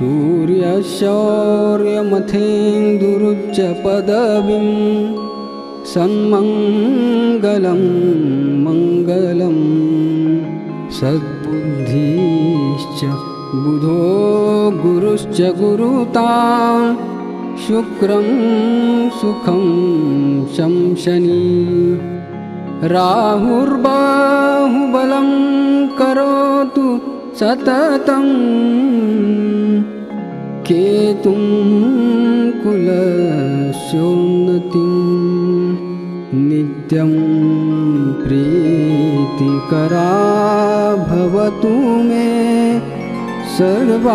सूर्यशौर्यमथेन्दुरुच्च पदवीं सन्मङ्गलं मङ्गलं सद्बुद्धिश्च बुधो गुरुश्च गुरुतां शुक्रं सुखं शंशनी राहुर्बाहुबलं करोतु सततं केतुं कुलस्योन्नतिं नित्यं प्रीतिकरा भवतु मे सर्वानुकूलग्रहा।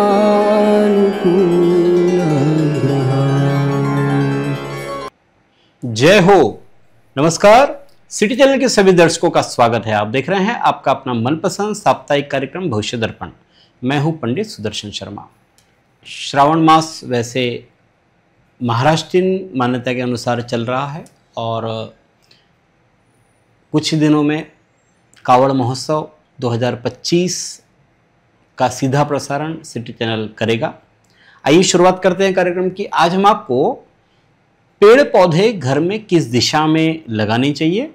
जय हो। नमस्कार, सिटी चैनल के सभी दर्शकों का स्वागत है। आप देख रहे हैं आपका अपना मनपसंद साप्ताहिक कार्यक्रम भविष्य दर्पण। मैं हूं पंडित सुदर्शन शर्मा। श्रावण मास वैसे महाराष्ट्रीयन मान्यता के अनुसार चल रहा है और कुछ ही दिनों में कावड़ महोत्सव 2025 का सीधा प्रसारण सिटी चैनल करेगा। आइए शुरुआत करते हैं कार्यक्रम की। आज हम आपको पेड़ पौधे घर में किस दिशा में लगाने चाहिए,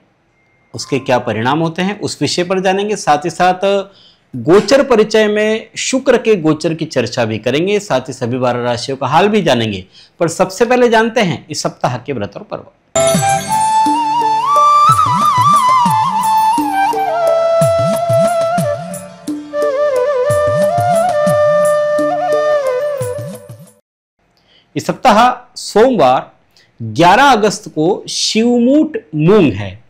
उसके क्या परिणाम होते हैं, उस विषय पर जानेंगे। साथ ही साथ गोचर परिचय में शुक्र के गोचर की चर्चा भी करेंगे। साथ ही सभी 12 राशियों का हाल भी जानेंगे। पर सबसे पहले जानते हैं इस सप्ताह के व्रत और पर्व। इस सप्ताह सोमवार 11 अगस्त को शिवमूठ मूंग है।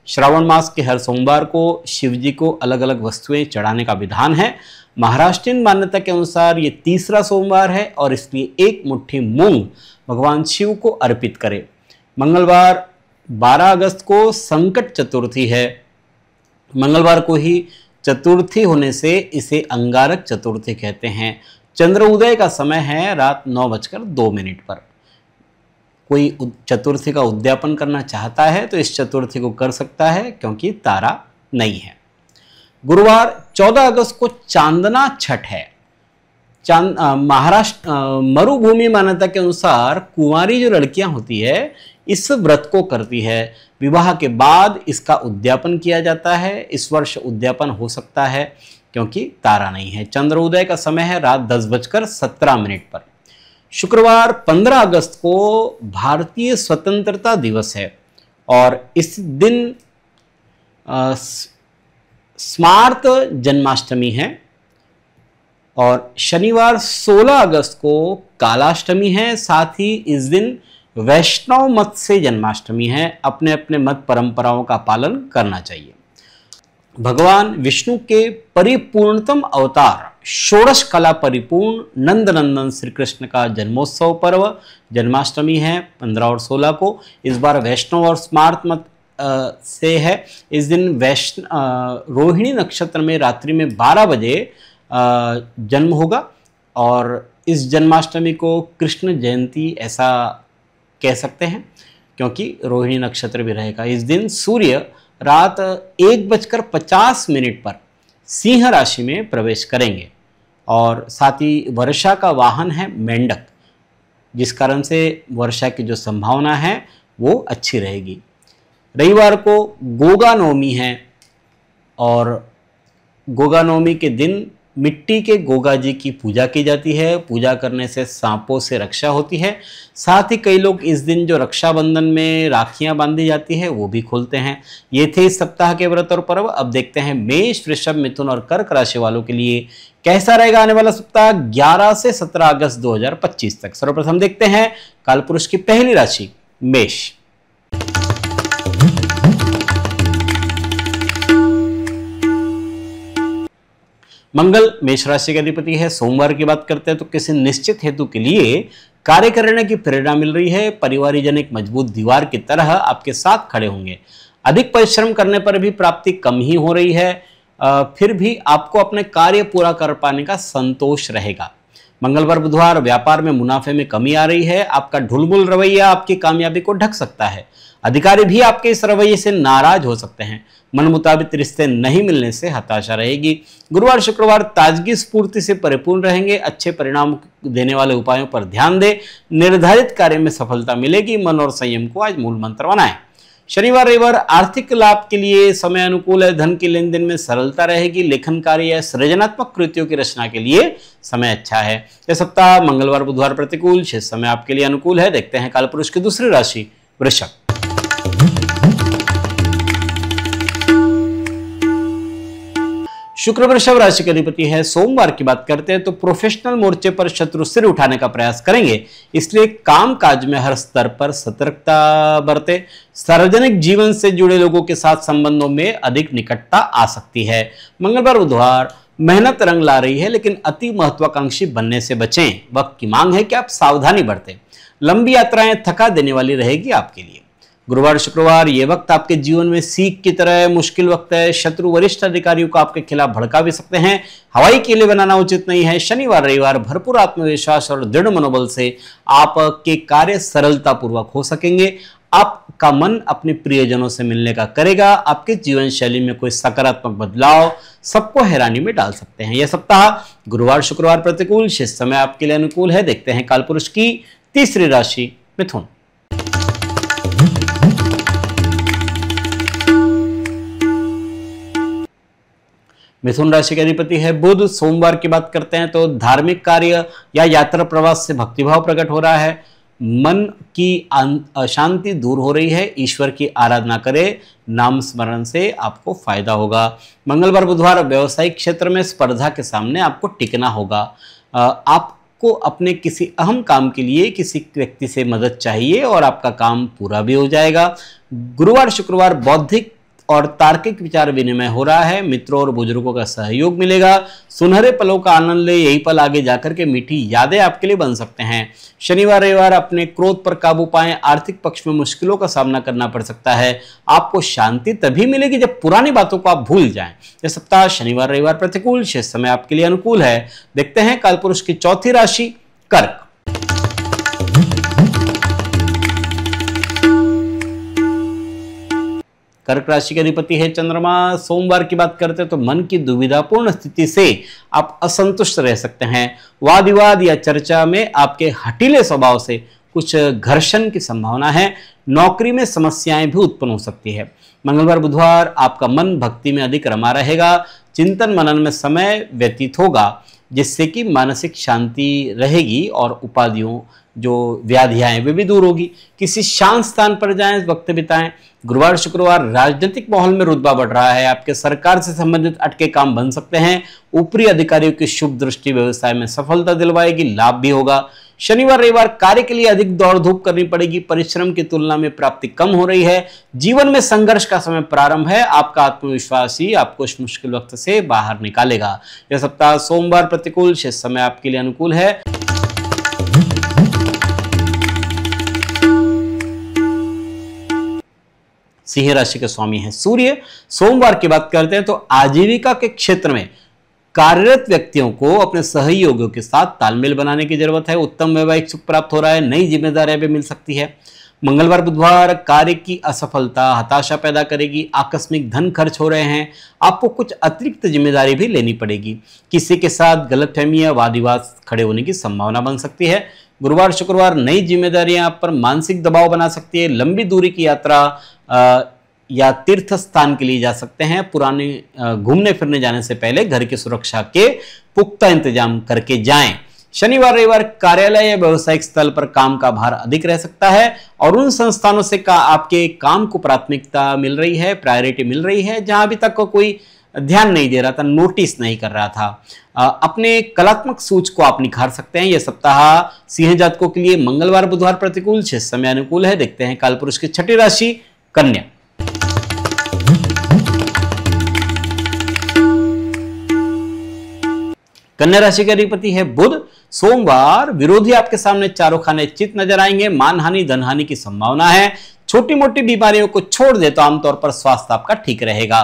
श्रावण मास के हर सोमवार को शिव जी को अलग अलग वस्तुएं चढ़ाने का विधान है। महाराष्ट्रीयन मान्यता के अनुसार ये तीसरा सोमवार है और इसलिए एक मुट्ठी मूंग भगवान शिव को अर्पित करें। मंगलवार 12 अगस्त को संकट चतुर्थी है। मंगलवार को ही चतुर्थी होने से इसे अंगारक चतुर्थी कहते हैं। चंद्र उदय का समय है रात 9:02 पर। कोई चतुर्थी का उद्यापन करना चाहता है तो इस चतुर्थी को कर सकता है क्योंकि तारा नहीं है। गुरुवार 14 अगस्त को चांदना छठ है। महाराष्ट्र मरुभूमि मान्यता के अनुसार कुंवारी जो लड़कियां होती है इस व्रत को करती है। विवाह के बाद इसका उद्यापन किया जाता है। इस वर्ष उद्यापन हो सकता है क्योंकि तारा नहीं है। चंद्र उदय का समय है रात 10:17 पर। शुक्रवार 15 अगस्त को भारतीय स्वतंत्रता दिवस है और इस दिन स्मार्त जन्माष्टमी है। और शनिवार 16 अगस्त को कालाष्टमी है। साथ ही इस दिन वैष्णव मत से जन्माष्टमी है। अपने अपने मत परंपराओं का पालन करना चाहिए। भगवान विष्णु के परिपूर्णतम अवतार षोडश कला परिपूर्ण नंद नंदन श्री कृष्ण का जन्मोत्सव पर्व जन्माष्टमी है 15 और 16 को। इस बार वैष्णव और स्मार्त मत से है। इस दिन रोहिणी नक्षत्र में रात्रि में 12 बजे जन्म होगा और इस जन्माष्टमी को कृष्ण जयंती ऐसा कह सकते हैं क्योंकि रोहिणी नक्षत्र भी रहेगा। इस दिन सूर्य रात 1:50 पर सिंह राशि में प्रवेश करेंगे और साथ ही वर्षा का वाहन है मेंढक, जिस कारण से वर्षा की जो संभावना है वो अच्छी रहेगी। रविवार को गोगा नवमी है और गोगा नवमी के दिन मिट्टी के गोगा जी की पूजा की जाती है। पूजा करने से सांपों से रक्षा होती है। साथ ही कई लोग इस दिन जो रक्षाबंधन में राखियां बांधी जाती है वो भी खोलते हैं। ये थे इस सप्ताह के व्रत और पर्व। अब देखते हैं मेष, वृषभ, मिथुन और कर्क राशि वालों के लिए कैसा रहेगा आने वाला सप्ताह 11 से 17 अगस्त 2025 तक। सर्वप्रथम देखते हैं कालपुरुष की पहली राशि मेष। मंगल मेष राशि के अधिपति है। सोमवार की बात करते हैं तो किसी निश्चित हेतु के लिए कार्य करने की प्रेरणा मिल रही है। परिवारजन एक मजबूत दीवार की तरह आपके साथ खड़े होंगे। अधिक परिश्रम करने पर भी प्राप्ति कम ही हो रही है, फिर भी आपको अपने कार्य पूरा कर पाने का संतोष रहेगा। मंगलवार बुधवार व्यापार में मुनाफे में कमी आ रही है। आपका ढुलमुल रवैया आपकी कामयाबी को ढक सकता है। अधिकारी भी आपके इस रवैये से नाराज हो सकते हैं। मन मुताबिक रिश्ते नहीं मिलने से हताशा रहेगी। गुरुवार शुक्रवार ताजगी स्फूर्ति से परिपूर्ण रहेंगे। अच्छे परिणाम देने वाले उपायों पर ध्यान दें। निर्धारित कार्य में सफलता मिलेगी। मन और संयम को आज मूल मंत्र बनाएं। शनिवार रविवार आर्थिक लाभ के लिए समय अनुकूल है। धन के लेन देन में सरलता रहेगी। लेखन कार्य या सृजनात्मक कृतियों की रचना के लिए समय अच्छा है। यह सप्ताह मंगलवार बुधवार प्रतिकूल, शेष समय आपके लिए अनुकूल है। देखते हैं कालपुरुष की दूसरी राशि वृषभ। शुक्र वृषभ राशि के अधिपति है। सोमवार की बात करते हैं तो प्रोफेशनल मोर्चे पर शत्रु सिर उठाने का प्रयास करेंगे, इसलिए काम काज में हर स्तर पर सतर्कता बरते। सार्वजनिक जीवन से जुड़े लोगों के साथ संबंधों में अधिक निकटता आ सकती है। मंगलवार बुधवार मेहनत रंग ला रही है, लेकिन अति महत्वाकांक्षी बनने से बचें। वक्त की मांग है कि आप सावधानी बरतें। लंबी यात्राएं थका देने वाली रहेगी आपके लिए। गुरुवार शुक्रवार ये वक्त आपके जीवन में सीख की तरह मुश्किल वक्त है। शत्रु वरिष्ठ अधिकारियों को आपके खिलाफ भड़का भी सकते हैं। हवाई केले बनाना उचित नहीं है। शनिवार रविवार भरपूर आत्मविश्वास और दृढ़ मनोबल से आपके कार्य सरलता पूर्वक हो सकेंगे। आपका मन अपने प्रियजनों से मिलने का करेगा। आपके जीवन शैली में कोई सकारात्मक बदलाव सबको हैरानी में डाल सकते हैं। यह सप्ताह गुरुवार शुक्रवार प्रतिकूल, शेष समय आपके लिए अनुकूल है। देखते हैं कालपुरुष की तीसरी राशि मिथुन। मिथुन राशि के अधिपति है बुध। सोमवार की बात करते हैं तो धार्मिक कार्य या यात्रा प्रवास से भक्तिभाव प्रकट हो रहा है। मन की अशांति दूर हो रही है। ईश्वर की आराधना करें। नाम स्मरण से आपको फायदा होगा। मंगलवार बुधवार व्यवसायिक क्षेत्र में स्पर्धा के सामने आपको टिकना होगा। आपको अपने किसी अहम काम के लिए किसी व्यक्ति से मदद चाहिए और आपका काम पूरा भी हो जाएगा। गुरुवार शुक्रवार बौद्धिक और तार्किक विचार विनिमय हो रहा है। मित्रों और बुजुर्गों का सहयोग मिलेगा। सुनहरे पलों का आनंद ले। यही पल आगे जाकर के मीठी यादें आपके लिए बन सकते हैं। शनिवार रविवार अपने क्रोध पर काबू पाएं। आर्थिक पक्ष में मुश्किलों का सामना करना पड़ सकता है। आपको शांति तभी मिलेगी जब पुरानी बातों को आप भूल जाएं। यह सप्ताह शनिवार रविवार प्रतिकूल, शेष समय आपके लिए अनुकूल है। देखते हैं कालपुरुष की चौथी राशि कर्क। कर्क राशि के अधिपति है चंद्रमा। सोमवार की बात करते हैं तो मन की दुविधापूर्ण स्थिति से आप असंतुष्ट रह सकते हैं। वाद विवाद या चर्चा में आपके हठीले स्वभाव से कुछ घर्षण की संभावना है। नौकरी में समस्याएं भी उत्पन्न हो सकती है। मंगलवार बुधवार आपका मन भक्ति में अधिक रमा रहेगा। चिंतन मनन में समय व्यतीत होगा, जिससे कि मानसिक शांति रहेगी और उपाधियों जो व्याधियां हैं वे भी दूर होगी। किसी शांत स्थान पर जाएं, वक्त बिताएं। गुरुवार शुक्रवार राजनीतिक माहौल में रुतबा बढ़ रहा है। आपके सरकार से संबंधित अटके काम बन सकते हैं। ऊपरी अधिकारियों की शुभ दृष्टि व्यवसाय में सफलता दिलवाएगी। लाभ भी होगा। शनिवार रविवार कार्य के लिए अधिक दौड़ धूप करनी पड़ेगी। परिश्रम की तुलना में प्राप्ति कम हो रही है। जीवन में संघर्ष का समय प्रारंभ है। आपका आत्मविश्वास ही आपको इस मुश्किल वक्त से बाहर निकालेगा। यह सप्ताह सोमवार प्रतिकूल, शेष समय आपके लिए अनुकूल है। सिंह राशि के स्वामी है सूर्य। सोमवार की बात करते हैं तो आजीविका के क्षेत्र में कार्यरत व्यक्तियों को अपने सहयोगियों के साथ तालमेल बनाने की जरूरत है। उत्तम वैवाहिक सुख प्राप्त हो रहा है। नई जिम्मेदारियां भी मिल सकती है। मंगलवार बुधवार कार्य की असफलता हताशा पैदा करेगी। आकस्मिक धन खर्च हो रहे हैं। आपको कुछ अतिरिक्त जिम्मेदारी भी लेनी पड़ेगी। किसी के साथ गलतफहमी या वाद विवाद खड़े होने की संभावना बन सकती है। गुरुवार शुक्रवार नई जिम्मेदारियां आप पर मानसिक दबाव बना सकती है। लंबी दूरी की यात्रा या तीर्थ स्थान के लिए जा सकते हैं। पुराने घूमने फिरने जाने से पहले घर की सुरक्षा के पुख्ता इंतजाम करके जाएं। शनिवार रविवार कार्यालय या व्यावसायिक स्थल पर काम का भार अधिक रह सकता है और उन संस्थानों से आपके काम को प्राथमिकता मिल रही है, प्रायोरिटी मिल रही है, जहां अभी तक कोई ध्यान नहीं दे रहा था, नोटिस नहीं कर रहा था। अपने कलात्मक सूझ को आप निखार सकते हैं। यह सप्ताह सिंह जातकों के लिए मंगलवार बुधवार प्रतिकूल, शेष समय अनुकूल है। देखते हैं कालपुरुष की छठी राशि कन्या। कन्या राशि के अधिपति है बुध। सोमवार विरोधी आपके सामने चारों खाने चित नजर आएंगे। मानहानि धनहानि की संभावना है। छोटी मोटी बीमारियों को छोड़ दे तो आमतौर पर स्वास्थ्य आपका ठीक रहेगा।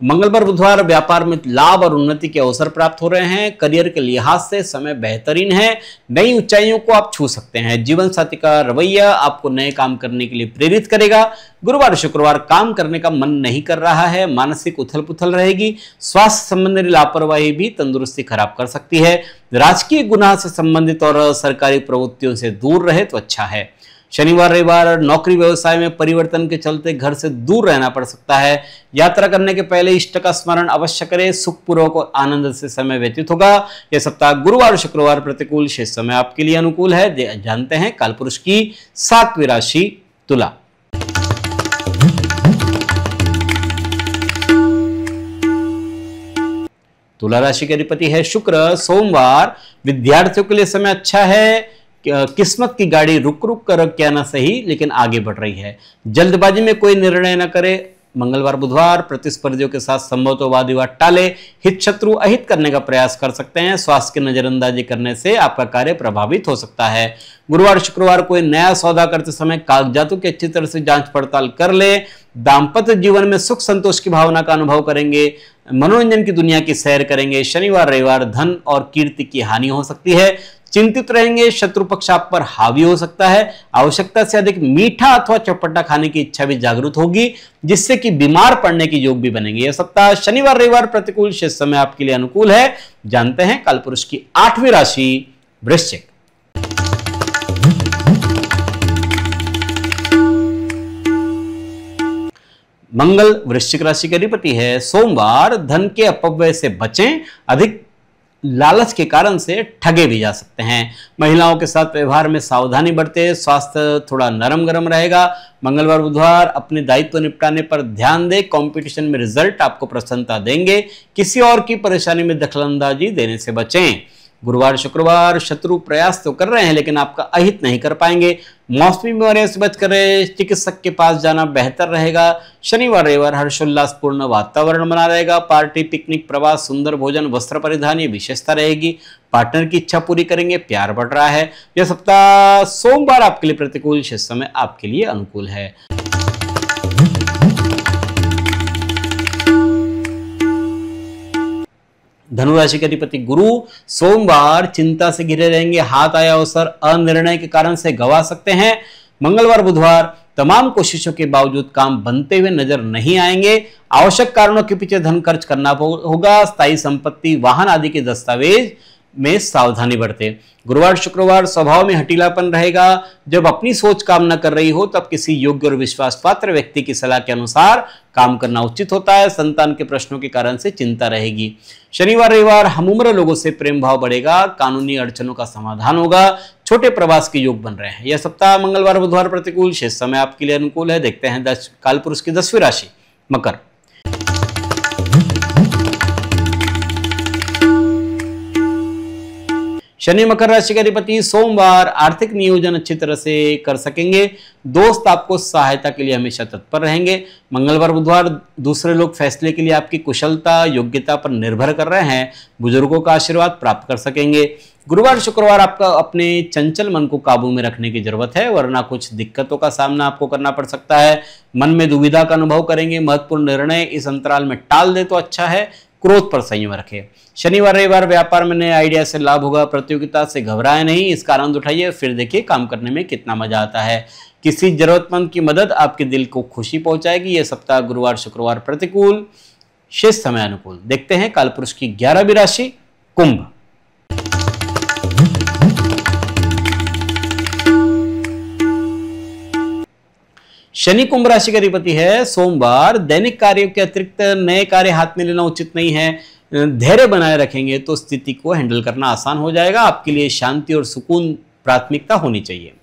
मंगलवार बुधवार व्यापार में लाभ और उन्नति के अवसर प्राप्त हो रहे हैं। करियर के लिहाज से समय बेहतरीन है, नई ऊंचाइयों को आप छू सकते हैं। जीवन साथी का रवैया आपको नए काम करने के लिए प्रेरित करेगा। गुरुवार शुक्रवार काम करने का मन नहीं कर रहा है, मानसिक उथल पुथल रहेगी। स्वास्थ्य संबंधी लापरवाही भी तंदुरुस्ती खराब कर सकती है। राजकीय गुनाह से संबंधित और सरकारी प्रवृत्तियों से दूर रहे तो अच्छा है। शनिवार रविवार नौकरी व्यवसाय में परिवर्तन के चलते घर से दूर रहना पड़ सकता है। यात्रा करने के पहले इष्ट का स्मरण अवश्य करें। सुखपूर्वक और आनंद से समय व्यतीत होगा। यह सप्ताह गुरुवार शुक्रवार प्रतिकूल, शेष समय आपके लिए अनुकूल है। जानते हैं कालपुरुष की 7वीं राशि तुला। तुला राशि के अधिपति है शुक्र। सोमवार विद्यार्थियों के लिए समय अच्छा है। किस्मत की गाड़ी रुक रुक कर क्या ना सही, लेकिन आगे बढ़ रही है। जल्दबाजी में कोई निर्णय न करे। मंगलवार बुधवार प्रतिस्पर्धियों के साथ संभवतः वाद विवाद टाले। हित शत्रु अहित करने का प्रयास कर सकते हैं। स्वास्थ्य की नजरअंदाजी करने से आपका कार्य प्रभावित हो सकता है। गुरुवार शुक्रवार कोई नया सौदा करते समय कागजातों की अच्छी तरह से जांच पड़ताल कर ले। दाम्पत्य जीवन में सुख संतोष की भावना का अनुभव करेंगे। मनोरंजन की दुनिया की सैर करेंगे। शनिवार रविवार धन और कीर्ति की हानि हो सकती है। चिंतित रहेंगे। शत्रु पक्ष आप पर हावी हो सकता है। आवश्यकता से अधिक मीठा अथवा चटपटा खाने की इच्छा भी जागृत होगी, जिससे कि बीमार पड़ने के योग भी बनेंगे। यह सप्ताह शनिवार रविवार प्रतिकूल, शेष समय आपके लिए अनुकूल है। जानते हैं कालपुरुष की 8वीं राशि वृश्चिक। मंगल वृश्चिक राशि के अधिपति है। सोमवार धन के अपव्यय से बचें। अधिक लालच के कारण से ठगे भी जा सकते हैं। महिलाओं के साथ व्यवहार में सावधानी बरतें। स्वास्थ्य थोड़ा नरम गरम रहेगा। मंगलवार बुधवार अपने दायित्व निपटाने पर ध्यान दें। कंपटीशन में रिजल्ट आपको प्रसन्नता देंगे। किसी और की परेशानी में दखलंदाजी देने से बचें। गुरुवार शुक्रवार शत्रु प्रयास तो कर रहे हैं, लेकिन आपका अहित नहीं कर पाएंगे। मौसमी बीमारियों से बचकर चिकित्सक के पास जाना बेहतर रहेगा। शनिवार रविवार हर्षोल्लासपूर्ण वातावरण बना रहेगा। पार्टी, पिकनिक, प्रवास, सुंदर भोजन, वस्त्र परिधान ये विशेषता रहेगी। पार्टनर की इच्छा पूरी करेंगे। प्यार बढ़ रहा है। यह सप्ताह सोमवार आपके लिए प्रतिकूल, शेष समय आपके लिए अनुकूल है। धनुराशि के अधिपति गुरु सोमवार चिंता से घिरे रहेंगे। हाथ आया अवसर अनिर्णय के कारण से गंवा सकते हैं। मंगलवार बुधवार तमाम कोशिशों के बावजूद काम बनते हुए नजर नहीं आएंगे। आवश्यक कारणों के पीछे धन खर्च करना होगा। स्थायी संपत्ति, वाहन आदि के दस्तावेज में सावधानी बरते। गुरुवार शुक्रवार स्वभाव में हटीलापन रहेगा। जब अपनी सोच काम न कर रही हो तब किसी योग्य और विश्वास पात्र व्यक्ति की सलाह के अनुसार काम करना उचित होता है। संतान के प्रश्नों के कारण से चिंता रहेगी। शनिवार रविवार हमउम्र लोगों से प्रेम भाव बढ़ेगा। कानूनी अड़चनों का समाधान होगा। छोटे प्रवास के योग बन रहे हैं। यह सप्ताह मंगलवार बुधवार प्रतिकूल, शेष समय आपके लिए अनुकूल है। देखते हैं कालपुरुष की 10वीं राशि मकर। शनि मकर राशि के अधिपति सोमवार आर्थिक नियोजन अच्छी तरह से कर सकेंगे। दोस्त आपको सहायता के लिए हमेशा तत्पर रहेंगे। मंगलवार बुधवार दूसरे लोग फैसले के लिए आपकी कुशलता योग्यता पर निर्भर कर रहे हैं। बुजुर्गों का आशीर्वाद प्राप्त कर सकेंगे। गुरुवार शुक्रवार आपका अपने चंचल मन को काबू में रखने की जरूरत है, वरना कुछ दिक्कतों का सामना आपको करना पड़ सकता है। मन में दुविधा का अनुभव करेंगे। महत्वपूर्ण निर्णय इस अंतराल में टाल दे तो अच्छा है। क्रोध पर संयम रखें। शनिवार रविवार व्यापार में नए आइडिया से लाभ होगा। प्रतियोगिता से घबराएं नहीं, इसका आनंद उठाइए, फिर देखिए काम करने में कितना मजा आता है। किसी जरूरतमंद की मदद आपके दिल को खुशी पहुंचाएगी। यह सप्ताह गुरुवार शुक्रवार प्रतिकूल, शेष समय अनुकूल। देखते हैं कालपुरुष की 11वीं राशि कुंभ। शनि कुंभ राशि का अधिपति है। सोमवार दैनिक कार्यों के अतिरिक्त नए कार्य हाथ में लेना उचित नहीं है। धैर्य बनाए रखेंगे तो स्थिति को हैंडल करना आसान हो जाएगा। आपके लिए शांति और सुकून प्राथमिकता होनी चाहिए।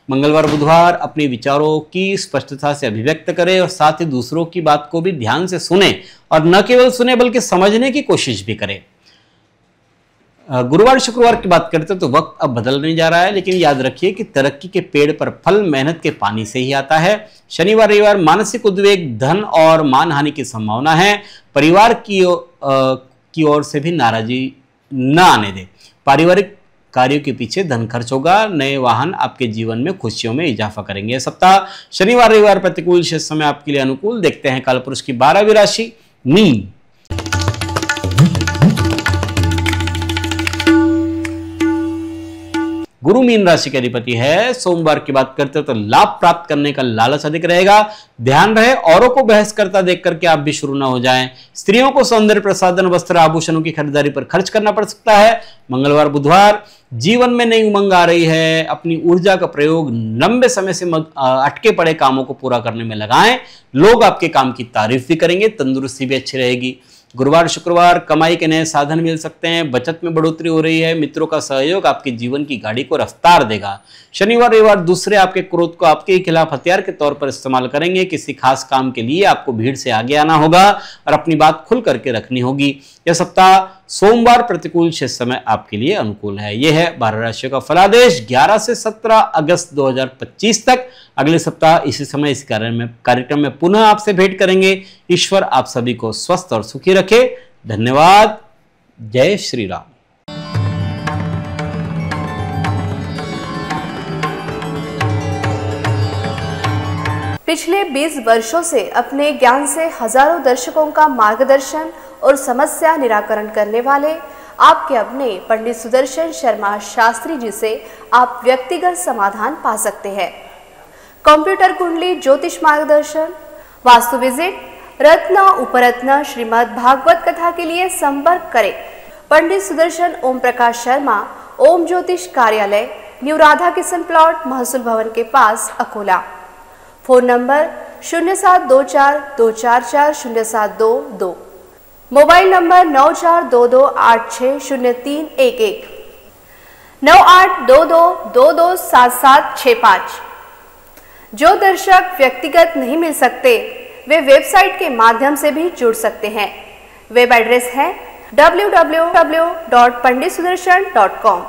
मंगलवार बुधवार अपने विचारों की स्पष्टता से अभिव्यक्त करें और साथ ही दूसरों की बात को भी ध्यान से सुने और न केवल सुने बल्कि समझने की कोशिश भी करें। गुरुवार शुक्रवार की बात करते हैं तो वक्त अब बदलने जा रहा है, लेकिन याद रखिए कि तरक्की के पेड़ पर फल मेहनत के पानी से ही आता है। शनिवार रविवार मानसिक उद्वेग, धन और मान हानि की संभावना है। परिवार की ओर से भी नाराजगी न आने दें। पारिवारिक कार्यों के पीछे धन खर्च होगा। नए वाहन आपके जीवन में खुशियों में इजाफा करेंगे। सप्ताह शनिवार रविवार प्रतिकूल, शेष समय आपके लिए अनुकूल। देखते हैं कालपुरुष की 12वीं राशि मीन। गुरु मीन राशि के अधिपति है। सोमवार की बात करते हो तो लाभ प्राप्त करने का लालच अधिक रहेगा। ध्यान रहे औरों को बहस करता देख करके आप भी शुरू ना हो जाएं। स्त्रियों को सौंदर्य प्रसाधन, वस्त्र, आभूषणों की खरीदारी पर खर्च करना पड़ सकता है। मंगलवार बुधवार जीवन में नई उमंग आ रही है। अपनी ऊर्जा का प्रयोग लंबे समय से अटके पड़े कामों को पूरा करने में लगाएं। लोग आपके काम की तारीफ भी करेंगे। तंदुरुस्ती भी अच्छी रहेगी। गुरुवार शुक्रवार कमाई के नए साधन मिल सकते हैं। बचत में बढ़ोतरी हो रही है। मित्रों का सहयोग आपके जीवन की गाड़ी को रफ्तार देगा। शनिवार रविवार दूसरे आपके क्रोध को आपके खिलाफ हथियार के तौर पर इस्तेमाल करेंगे। किसी खास काम के लिए आपको भीड़ से आगे आना होगा और अपनी बात खुल करके रखनी होगी। यह सप्ताह सोमवार प्रतिकूल शेष समय आपके लिए अनुकूल है। यह है 12 राशियों का फलादेश 11 से 17 अगस्त 2025 तक। अगले सप्ताह इसी समय इस कार्यक्रम में पुनः आपसे भेंट करेंगे। ईश्वर आप सभी को स्वस्थ और सुखी रखे। धन्यवाद। जय श्री राम। पिछले 20 वर्षों से अपने ज्ञान से हजारों दर्शकों का मार्गदर्शन और समस्या निराकरण करने वाले आपके अपने पंडित सुदर्शन शर्मा शास्त्री जी से आप व्यक्तिगत समाधान पा सकते हैं। कंप्यूटर कुंडली ज्योतिष मार्गदर्शन, वास्तु विजिट, रत्न उपरत्न, श्रीमद् भागवत कथा के लिए संपर्क करें पंडित सुदर्शन ओम प्रकाश शर्मा, ओम ज्योतिष कार्यालय, न्यू राधा किशन प्लॉट, महसूल भवन के पास, Akola. Phone number 0724244072, mobile number 9422860311, 9822227765। जो दर्शक व्यक्तिगत नहीं मिल सकते वे वेबसाइट के माध्यम से भी जुड़ सकते हैं। वेब एड्रेस है www.panditsudarshan.com।